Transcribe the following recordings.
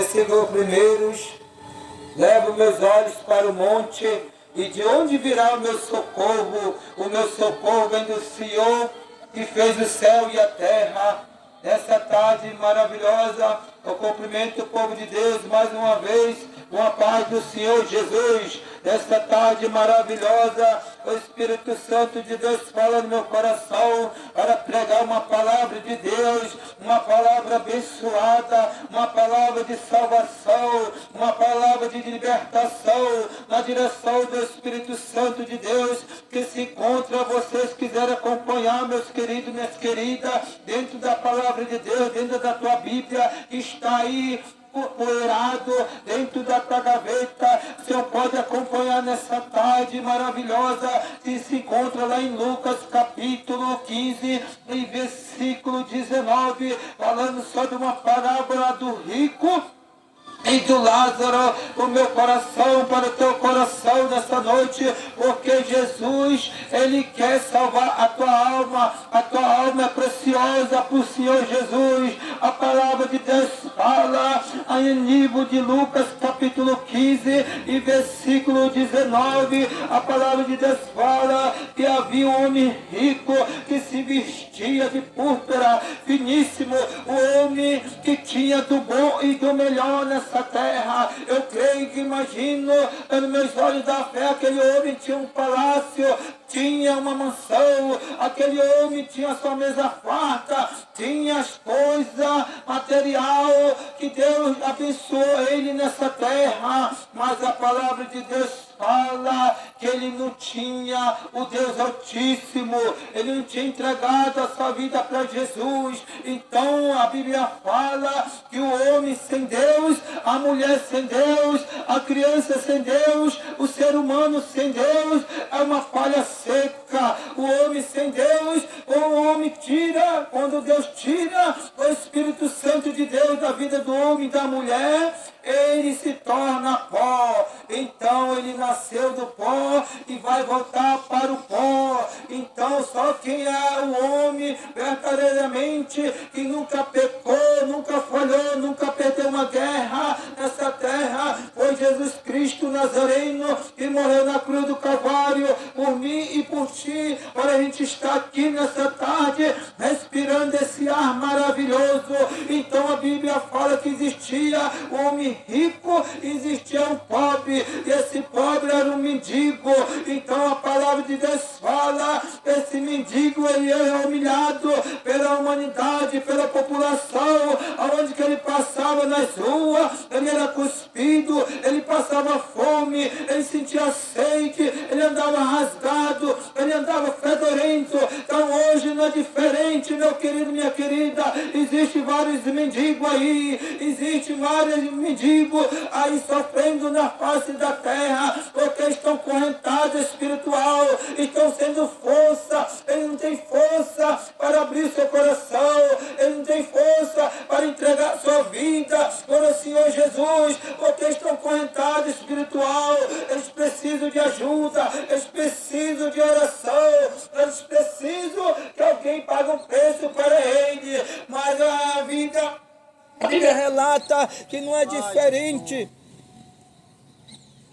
Versículo 1: levo meus olhos para o monte, e de onde virá o meu socorro? O meu socorro vem do Senhor, que fez o céu e a terra. Nessa tarde maravilhosa, eu cumprimento o povo de Deus mais uma vez, com a paz do Senhor Jesus. Nesta tarde maravilhosa, o Espírito Santo de Deus fala no meu coração para pregar uma palavra de Deus, uma palavra abençoada, uma palavra de salvação, uma palavra de libertação, na direção do Espírito Santo de Deus, que se encontra, vocês quiserem acompanhar, meus queridos, minhas queridas, dentro da palavra de Deus, dentro da tua Bíblia, que está aí poeirado dentro da tua gaveta. O Senhor pode acompanhar nessa tarde maravilhosa, que se encontra lá em Lucas capítulo 15, em versículo 19, falando sobre uma parábola do rico e do Lázaro. O meu coração para o teu coração nessa noite, porque Jesus, Ele quer salvar a tua alma é preciosa para o Senhor Jesus. A palavra de Deus fala em livro de Lucas capítulo 15 e versículo 19, a palavra de Deus fala que havia um homem rico que se vestia de púrpura finíssimo, o homem que tinha do bom e do melhor nessa terra. Eu creio que imagino, pelos meus olhos da fé, aquele homem tinha um palácio, tinha uma mansão, aquele homem tinha sua mesa farta, tinha as coisas material que Deus abençoou ele nessa terra, mas a palavra de Deus fala que ele não tinha o Deus Altíssimo, ele não tinha entregado a sua vida para Jesus. Então a Bíblia fala que o homem sem Deus, a mulher sem Deus, a criança sem Deus, o ser humano sem Deus é uma palha seca. O homem sem Deus, o homem tira, quando Deus tira o Espírito Santo de Deus da vida do homem e da mulher, ele se torna pó. Então ele nasceu do pó e vai voltar para o pó. Então só quem é o homem verdadeiramente que nunca pecou, nunca falhou, nunca perdeu uma guerra nessa terra foi Jesus Cristo Nazareno, que morreu na cruz do Calvário por mim e por ti, para a gente estar aqui nessa tarde respirando esse ar maravilhoso. Então a Bíblia fala que existia um homem rico, existia um pobre, e esse pobre era um mendigo. Então a palavra de Deus fala, esse mendigo ele é humilhado pela humanidade, pela população, aonde que ele passava nas ruas, ele era cuspido, ele passava fome, ele sentia sede, ele andava rasgado, ele andava fedorento. Então hoje não é diferente, meu querido, minha querida, existe vários mendigos aí, existe vários mendigos aí sofrendo na face da terra, porque estão correntados espiritual, estão sendo força, ele não tem força para abrir seu coração, ele não tem força para entregar sua vida para o Senhor Jesus, porque estão correntados espiritual, eles precisam de ajuda, eles precisam de oração, eles precisam que alguém pague um preço para ele, mas a Bíblia relata que não é diferente.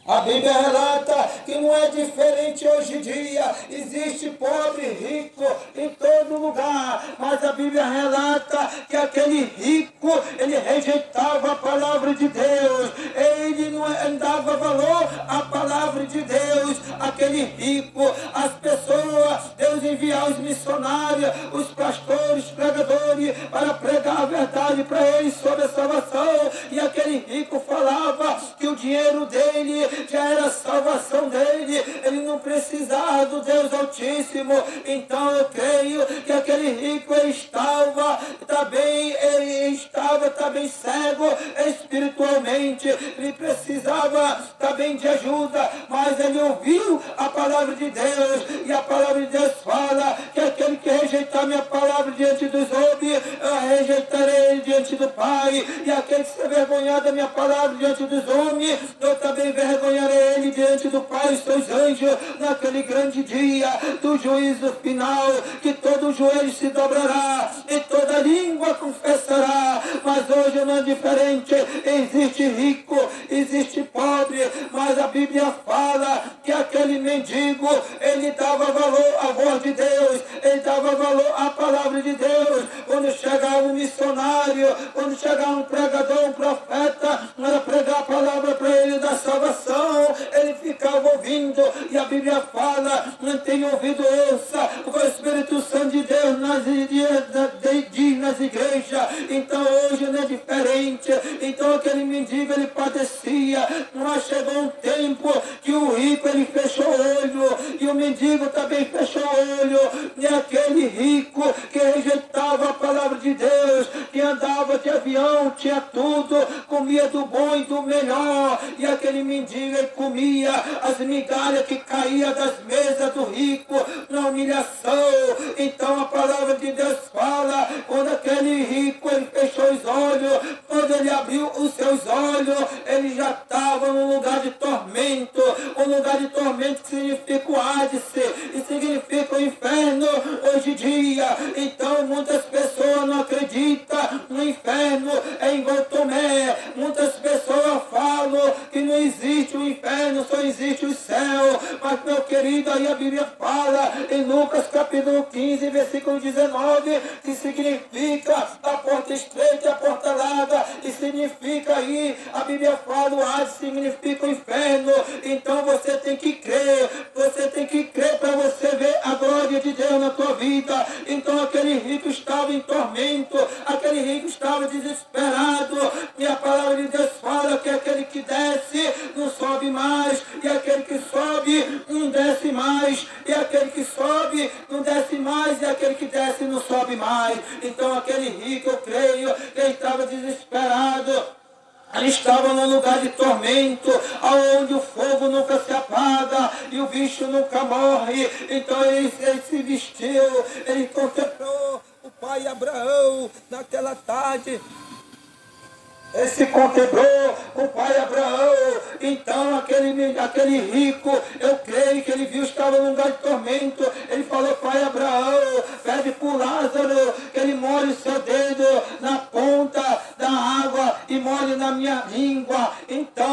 A Bíblia relata que não é diferente hoje em dia. Existe pobre e rico em todo lugar. Mas a Bíblia relata que aquele rico, ele rejeitava a palavra de Deus. Ele não dava valor à palavra de Deus. Aquele rico, as pessoas, Deus enviava os missionários, os pastores, pregadores, para pregar a verdade para eles sobre a salvação. E aquele rico falava que o dinheiro dele já era a salvação dele, ele não precisava do Deus Altíssimo. Então eu creio que aquele rico estava também cego espiritualmente, ele precisava também de ajuda, mas ele ouviu a palavra de Deus, e a palavra de Deus fala que aquele que rejeitar minha palavra diante dos homens, eu rejeitarei diante do Pai. E aquele que se envergonhar da minha palavra diante dos homens, eu também envergonharei ele diante do Pai e seus anjos, naquele grande dia do juízo final, que todo joelho se dobrará e toda língua confessará. Mas hoje não é diferente, existe rico, existe pobre, mas a Bíblia fala que aquele mendigo, ele dava valor à voz de Deus, ele dava valor à palavra de Deus. Quando chegava um missionário, quando chegava um pregador, um profeta, para pregar a palavra para ele da salvação, ele ficava ouvindo, e a Bíblia fala, não tem ouvido, ouça o que o Espírito Santo de Deus diz nas igrejas. Então hoje não é diferente. Então aquele mendigo, ele padecia, mas chegou um tempo que o rico, ele fechou o olho, e o mendigo também fechou o olho, e aquele rico que rejeitava a palavra de Deus, que andava de avião, tinha tudo, comia do bom e do melhor, e aquele mendigo, ele comia as migalhas que caíam das mesas do rico, na humilhação. Então a palavra de Deus fala, quando aquele rico, ele fechou os olhos, quando ele abriu os seus olhos, ele já estava num lugar de tormento. Um lugar de tormento que significa o Ádice, e significa o inferno hoje em dia. Então muitas pessoas não acreditam no inferno, é igual Tomé. Muitas pessoas falam que não existe o inferno, só existe o céu. Mas, meu querido, aí a Bíblia fala em Lucas capítulo 15, versículo 19, que significa a porta estreita e a porta larga, e significa aí, a Bíblia fala, o Hades significa o inferno. Então você tem que crer para você ver a glória de Deus na tua vida. Então aquele rico estava em tormento, aquele rico estava desesperado, e a palavra de Deus fala que aquele que desce não sobe mais, e aquele que sobe não desce mais, e aquele que sobe não desce mais, e aquele que desce não sobe mais. Então aquele rico, eu creio, ele estava desesperado. Ele estava num lugar de tormento, aonde o fogo nunca se apaga e o bicho nunca morre. Então ele se vestiu, ele contemplou o pai Abraão naquela tarde. Ele se contemplou o pai Abraão. Então aquele rico, eu creio que ele viu, estava num lugar de tormento. Ele falou, pai Abraão, pede por Lázaro que ele molhe o seu dedo na ponta da água e molhe na minha língua. Então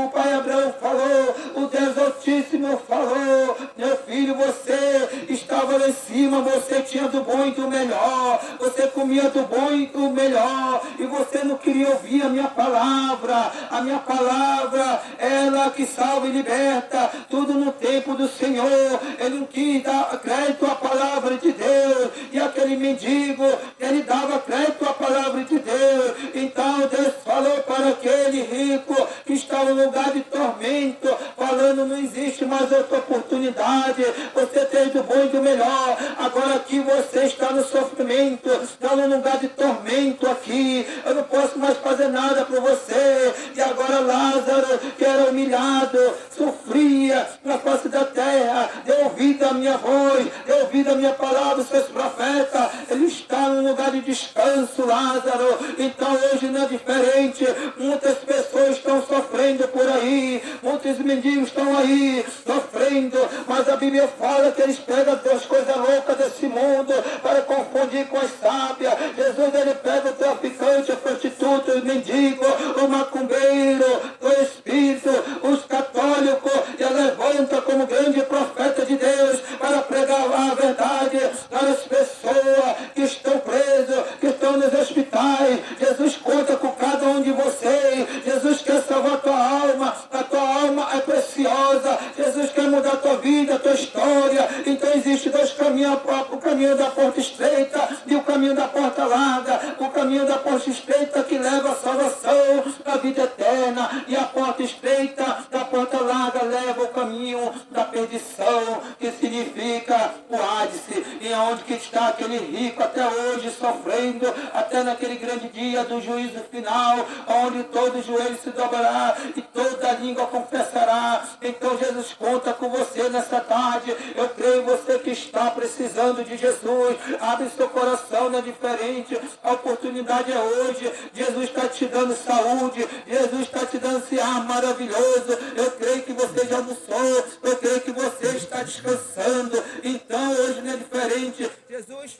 o pai Abraão falou, o Deus Altíssimo falou, meu filho, você estava lá em cima, você tinha do bom e do melhor, você comia do bom e do melhor, e você não queria ouvir a minha palavra. A minha palavra, ela que salva e liberta, tudo no tempo do Senhor. Ele não quis dar crédito à palavra de Deus, e aquele mendigo, ele dava crédito à palavra de Deus. Então Deus falou para aquele rico que estava no lugar de tormento, falando, não existe mais outra oportunidade, você tem do bom e do melhor, agora aqui você está no sofrimento, está no lugar de tormento aqui, eu não posso mais fazer nada por você. E agora Lázaro, que era humilhado, sofria na face da terra, deu ouvido à minha voz, deu ouvido à minha palavra, seus profetas, ele está num lugar de descanso, Lázaro. Então hoje não é diferente, muitas pessoas estão sofrendo por aí, muitos mendigos estão aí sofrendo, mas a Bíblia fala que eles pegam as coisas loucas desse mundo para confundir com as sábias. Jesus, ele pega o traficante, a prostituta, o mendigo, o macumbeiro, o espírito, os católicos, e a levanta como grande profeta de Deus para pregar a verdade para as pessoas que estão presas, que estão nos hospitais. Jesus conta com cada um de vocês. Jesus quer salvar a tua alma é preciosa. Jesus quer mudar a tua vida, a tua história. Então existe dois caminhos, o caminho da porta estreita e o caminho da porta larga. O caminho da porta estreita que leva a salvação, a vida eterna, e a porta estreita da porta larga leva o caminho da perdição, que significa o Hades, e aonde que está aquele rico até hoje sofrendo, até naquele grande dia do juízo final, onde todo joelho se dobrará e toda língua confessará. Então Jesus conta com você nessa tarde. Eu creio você que está precisando de Jesus. Abre seu coração, não é diferente. A oportunidade é hoje. Jesus está te dando saúde. Jesus está te dando esse ar maravilhoso. Eu creio que você já almoçou. Eu creio que você está descansando. Então hoje não é diferente. Jesus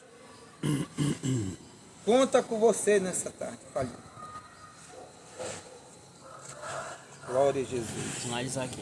conta com você nessa tarde. Fale. Glória a Jesus. Finalizar aqui.